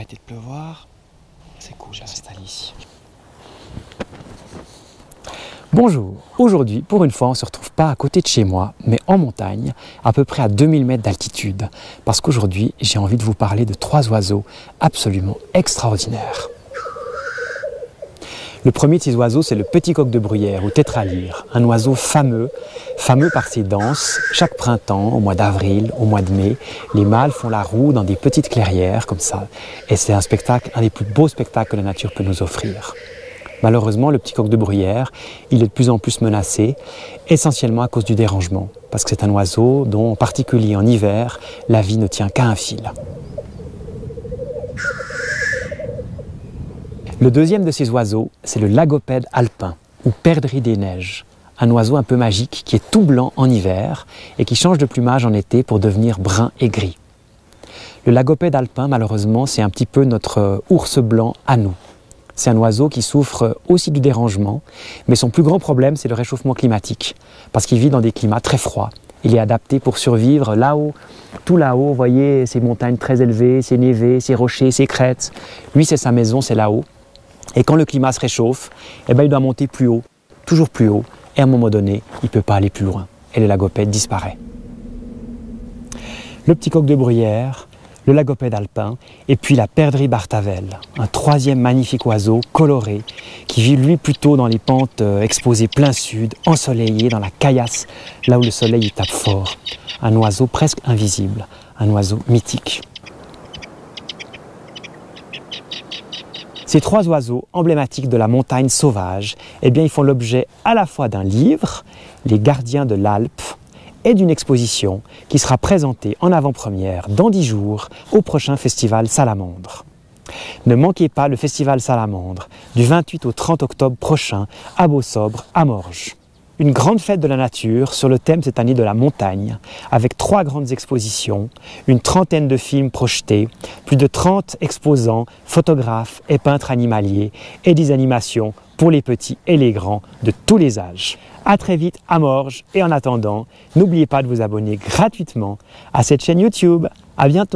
arrêté de pleuvoir. C'est cool, je m'installe ici. Bonjour, aujourd'hui, pour une fois, on ne se retrouve pas à côté de chez moi, mais en montagne, à peu près à 2000 mètres d'altitude, parce qu'aujourd'hui, j'ai envie de vous parler de 3 oiseaux absolument extraordinaires. Le premier de ces oiseaux, c'est le petit coq de bruyère, ou tétralyre, un oiseau fameux par ses danses. Chaque printemps, au mois d'avril, au mois de mai, les mâles font la roue dans des petites clairières, comme ça, et c'est un des plus beaux spectacles que la nature peut nous offrir. Malheureusement, le petit coq de bruyère, il est de plus en plus menacé, essentiellement à cause du dérangement, parce que c'est un oiseau dont, en particulier en hiver, la vie ne tient qu'à un fil. Le deuxième de ces oiseaux, c'est le lagopède alpin, ou perdrix des neiges, un oiseau un peu magique qui est tout blanc en hiver et qui change de plumage en été pour devenir brun et gris. Le lagopède alpin, malheureusement, c'est un petit peu notre ours blanc à nous. C'est un oiseau qui souffre aussi du dérangement, mais son plus grand problème, c'est le réchauffement climatique, parce qu'il vit dans des climats très froids. Il est adapté pour survivre là-haut, tout là-haut, vous voyez, ces montagnes très élevées, ces névés, ces rochers, ces crêtes. Lui, c'est sa maison, c'est là-haut. Et quand le climat se réchauffe, eh ben, il doit monter plus haut, toujours plus haut, et à un moment donné, il ne peut pas aller plus loin. Et le lagopède disparaît. Le petit coq de bruyère, le lagopède alpin, et puis la perdrix bartavelle, un troisième magnifique oiseau coloré qui vit lui plutôt dans les pentes exposées plein sud, ensoleillé dans la caillasse, là où le soleil y tape fort. Un oiseau presque invisible, un oiseau mythique. Ces 3 oiseaux emblématiques de la montagne sauvage, eh bien, ils font l'objet à la fois d'un livre, Les Gardiens de l'Alpe, et d'une exposition qui sera présentée en avant-première dans 10 jours au prochain Festival Salamandre. Ne manquez pas le Festival Salamandre du 28 au 30 octobre prochain à Beausobre, à Morges. Une grande fête de la nature sur le thème cette année de la montagne, avec 3 grandes expositions, une trentaine de films projetés, plus de 30 exposants, photographes et peintres animaliers, et des animations pour les petits et les grands de tous les âges. À très vite à Morges, et en attendant, n'oubliez pas de vous abonner gratuitement à cette chaîne YouTube. À bientôt!